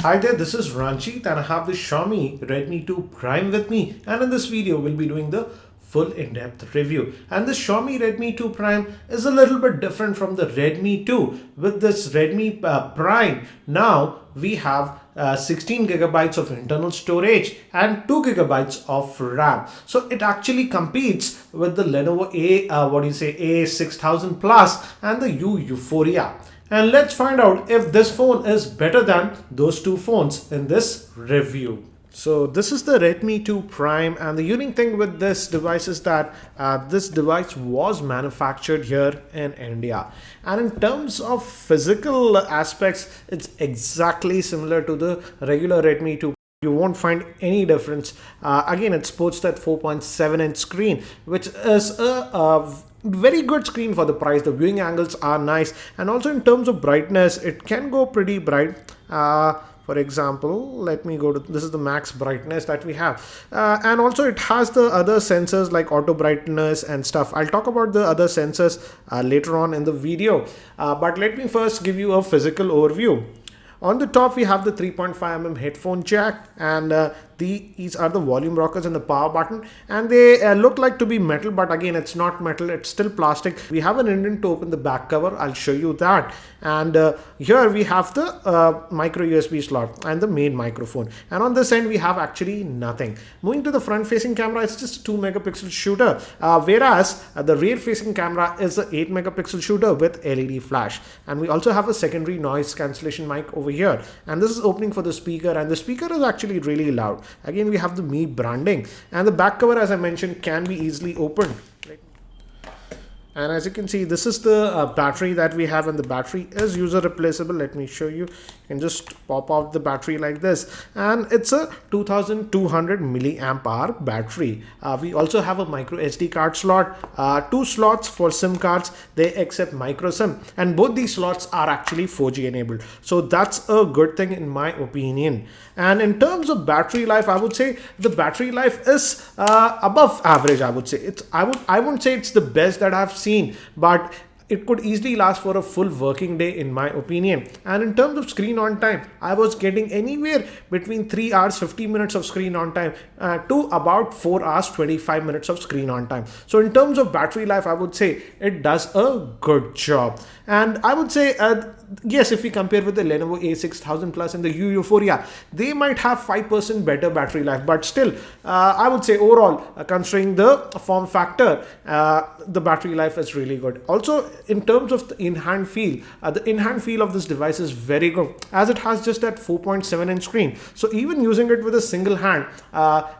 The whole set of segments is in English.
Hi there, this is Ranjit and I have the Xiaomi Redmi 2 Prime with me, and in this video we'll be doing the full in-depth review. And this Xiaomi Redmi 2 Prime is a little bit different from the Redmi 2. With this Redmi Prime, now we have 16 gigabytes of internal storage and 2 gigabytes of RAM. So it actually competes with the Lenovo A6000 Plus and the Euphoria. And let's find out if this phone is better than those two phones in this review. So this is the Redmi 2 Prime, and the unique thing with this device is that this device was manufactured here in India. And in terms of physical aspects, it's exactly similar to the regular Redmi 2. You won't find any difference. Again, it sports that 4.7-inch screen, which is a very good screen for the price. The viewing angles are nice, and also in terms of brightness, it can go pretty bright. For example, let me go to, this is the max brightness that we have, and also it has the other sensors like auto brightness and stuff. I'll talk about the other sensors later on in the video, but let me first give you a physical overview. On the top, we have the 3.5mm headphone jack, and these are the volume rockers and the power button, and they look like to be metal, but again, it's not metal, it's still plastic. We have an indent to open the back cover, I'll show you that. And here we have the micro USB slot and the main microphone, and on this end we have actually nothing. Moving to the front facing camera, it's just a 2 megapixel shooter, whereas the rear facing camera is a 8 megapixel shooter with LED flash. And we also have a secondary noise cancellation mic over here, and this is opening for the speaker, and the speaker is actually really loud. Again, we have the Mi branding, and the back cover, as I mentioned, can be easily opened. And as you can see, this is the battery that we have, and the battery is user replaceable. Let me show you. You can just pop out the battery like this, and it's a 2200 milliamp hour battery. We also have a micro SD card slot, 2 slots for SIM cards. They accept micro SIM, and both these slots are actually 4G enabled. So that's a good thing in my opinion. And in terms of battery life, I would say the battery life is above average. I would say I wouldn't say it's the best that I've seen, but it could easily last for a full working day in my opinion. And in terms of screen on time, I was getting anywhere between 3 hours 50 minutes of screen on time to about 4 hours 25 minutes of screen on time. So in terms of battery life, I would say it does a good job. And I would say yes, if we compare with the Lenovo A6000 Plus and the Euphoria, they might have 5% better battery life, but still I would say overall, considering the form factor, the battery life is really good. Also, in terms of the in-hand feel, the in-hand feel of this device is very good, as it has just that 4.7-inch screen. So even using it with a single hand,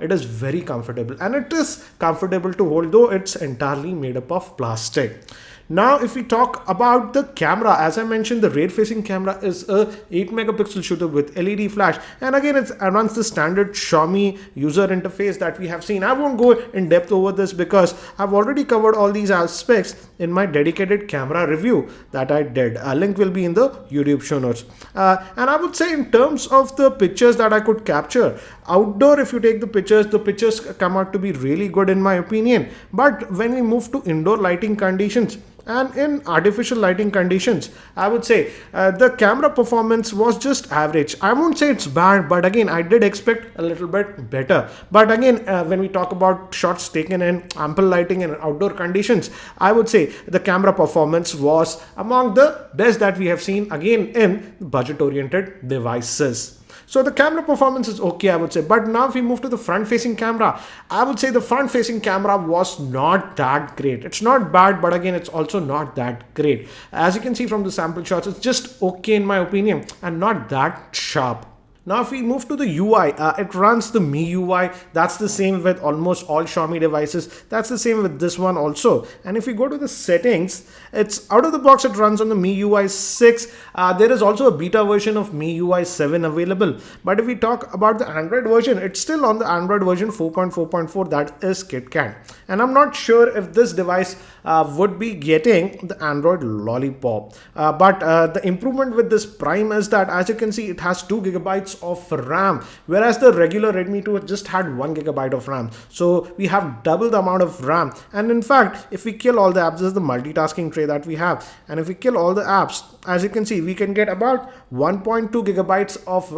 it is very comfortable, and it is comfortable to hold, though it's entirely made up of plastic. Now, if we talk about the camera, as I mentioned, the rear facing camera is a 8 megapixel shooter with LED flash, and again, it runs the standard Xiaomi user interface that we have seen. I won't go in depth over this because I've already covered all these aspects in my dedicated camera review that I did. A link will be in the YouTube show notes. And I would say in terms of the pictures that I could capture outdoor, if you take the pictures come out to be really good in my opinion. But when we move to indoor lighting conditions and in artificial lighting conditions, I would say the camera performance was just average. I won't say it's bad, but again, I did expect a little bit better. But again, when we talk about shots taken in ample lighting and outdoor conditions, I would say the camera performance was among the best that we have seen, again, in budget-oriented devices. So the camera performance is okay, I would say. But now if we move to the front facing camera, I would say the front facing camera was not that great. It's not bad, but again, it's also not that great. As you can see from the sample shots, it's just okay in my opinion and not that sharp. Now, if we move to the UI, it runs the Mi UI. That's the same with almost all Xiaomi devices. That's the same with this one also. And if we go to the settings, it's out of the box, it runs on the Mi UI 6. There is also a beta version of Mi UI 7 available. But if we talk about the Android version, it's still on the Android version 4.4.4, that is KitKat. And I'm not sure if this device would be getting the Android Lollipop. But the improvement with this Prime is that, as you can see, it has 2 gigabytes gigabytes of RAM, whereas the regular Redmi 2 just had 1 gigabyte of RAM. So we have double the amount of RAM. And in fact, if we kill all the apps, this is the multitasking tray that we have, and if we kill all the apps, as you can see, we can get about 1.2 gigabytes of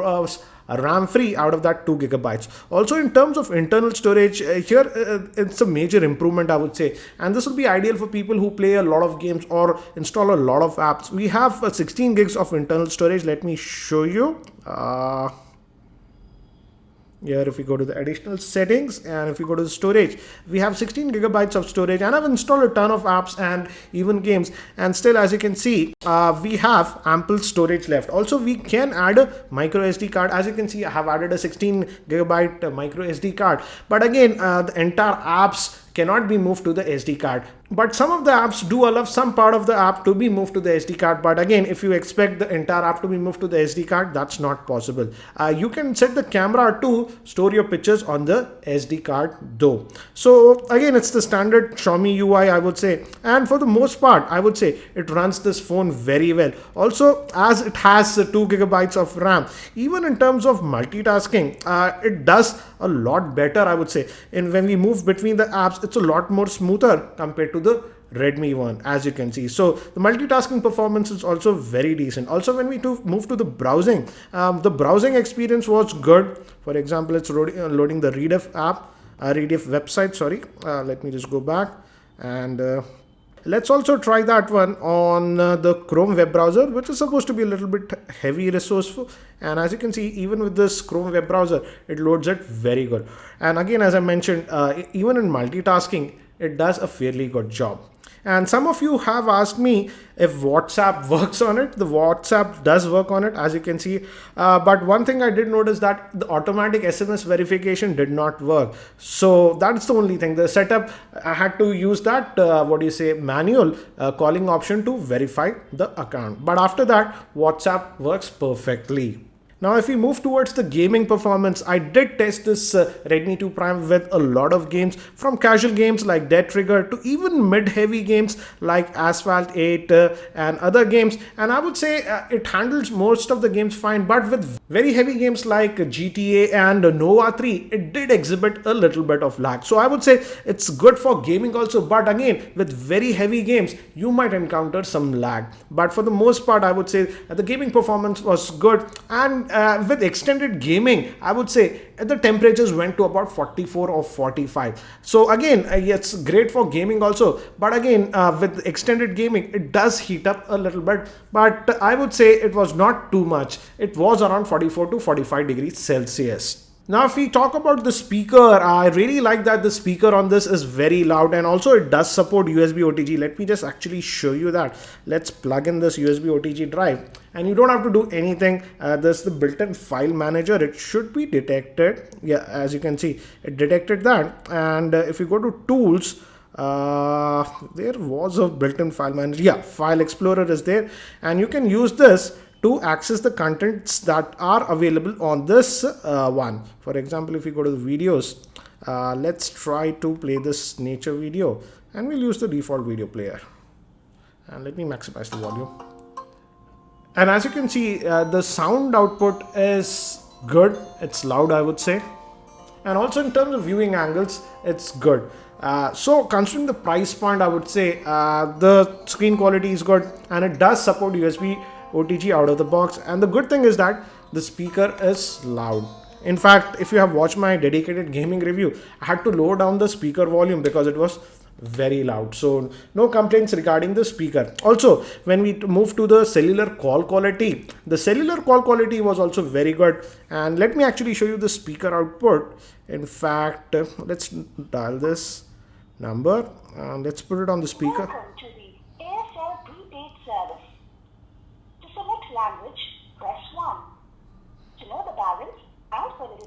RAM free out of that 2 gigabytes. Also, in terms of internal storage, here it's a major improvement, I would say, and this will be ideal for people who play a lot of games or install a lot of apps. We have 16 gigs of internal storage. Let me show you. Here, if we go to the additional settings and if we go to the storage, we have 16 gigabytes of storage, and I've installed a ton of apps and even games, and still, as you can see, we have ample storage left. Also, we can add a micro SD card. As you can see, I have added a 16 gigabyte micro SD card, but again, the entire apps cannot be moved to the SD card. But some of the apps do allow some part of the app to be moved to the SD card. But again, if you expect the entire app to be moved to the SD card, that's not possible. You can set the camera to store your pictures on the SD card though. So again, it's the standard Xiaomi UI, I would say. And for the most part, I would say it runs this phone very well. Also, as it has 2 gigabytes of RAM, even in terms of multitasking, it does a lot better, I would say. And when we move between the apps, it's a lot more smoother compared to the Redmi one, as you can see. So the multitasking performance is also very decent. Also, when we move to the browsing experience was good. For example, it's loading the Rediff app, Rediff website, sorry. Let me just go back and let's also try that one on the Chrome web browser, which is supposed to be a little bit heavy resourceful. And as you can see, even with this Chrome web browser, it loads it very good. And again, as I mentioned, even in multitasking, it does a fairly good job. And some of you have asked me if WhatsApp works on it. The WhatsApp does work on it, as you can see. But one thing I did notice that the automatic SMS verification did not work. So that's the only thing. The setup, I had to use that, manual calling option to verify the account. But after that, WhatsApp works perfectly. Now, if we move towards the gaming performance, I did test this Redmi 2 Prime with a lot of games, from casual games like Dead Trigger to even mid-heavy games like Asphalt 8 and other games. And I would say it handles most of the games fine, but with very heavy games like GTA and Nova 3, it did exhibit a little bit of lag. So I would say it's good for gaming also, but again, with very heavy games, you might encounter some lag. But for the most part, I would say the gaming performance was good. And with extended gaming, I would say the temperatures went to about 44 or 45. So again, it's great for gaming also. But again, with extended gaming, it does heat up a little bit. But I would say it was not too much. It was around 44 to 45 degrees Celsius. Now, if we talk about the speaker, I really like that the speaker on this is very loud, and also it does support USB OTG. Let me just actually show you that. Let's plug in this USB OTG drive, and you don't have to do anything. There's the built-in file manager. It should be detected. Yeah, as you can see, it detected that. And if you go to tools, there was a built-in file manager. Yeah, file explorer is there, and you can use this to access the contents that are available on this one. For example, if we go to the videos, let's try to play this nature video, and we'll use the default video player. And let me maximize the volume. And as you can see, the sound output is good. It's loud, I would say. And also in terms of viewing angles, it's good. So considering the price point, I would say the screen quality is good, and it does support USB OTG out of the box. And the good thing is that the speaker is loud. In fact, if you have watched my dedicated gaming review, I had to lower down the speaker volume because it was very loud. So no complaints regarding the speaker. Also, when we move to the cellular call quality, the cellular call quality was also very good. And let me actually show you the speaker output. In fact, let's dial this number and let's put it on the speaker. Welcome to the ASL prepaid service. To select language, press 1. To know the balance,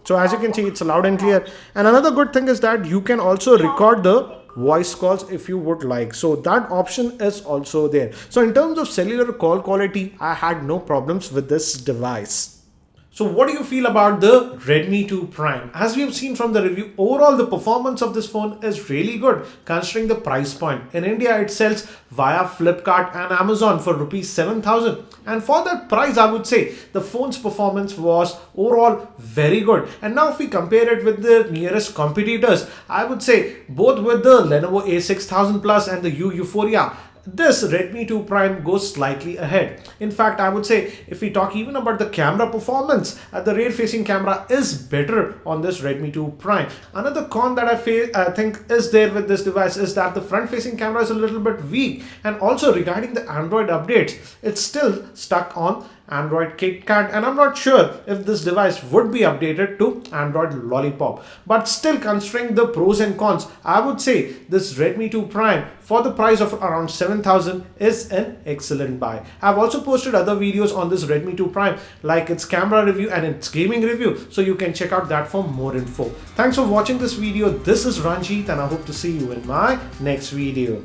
so as you can see, it's loud and clear. And another good thing is that you can also record the voice calls if you would like. So that option is also there. So in terms of cellular call quality, I had no problems with this device. So what do you feel about the Redmi 2 Prime? As we have seen from the review, overall the performance of this phone is really good considering the price point. In India it sells via Flipkart and Amazon for rupees 7,000, and for that price I would say the phone's performance was overall very good. And now if we compare it with the nearest competitors, I would say both with the Lenovo A6000 Plus and the Euphoria, this Redmi 2 Prime goes slightly ahead. In fact, I would say if we talk even about the camera performance, the rear facing camera is better on this Redmi 2 Prime. Another con that I think is there with this device is that the front facing camera is a little bit weak, and also regarding the Android updates, it's still stuck on Android KitKat, and I'm not sure if this device would be updated to Android Lollipop. But still, considering the pros and cons, I would say this Redmi 2 Prime for the price of around 7,000 is an excellent buy. I've also posted other videos on this Redmi 2 Prime, like its camera review and its gaming review, so you can check out that for more info. Thanks for watching this video. This is Ranjit, and I hope to see you in my next video.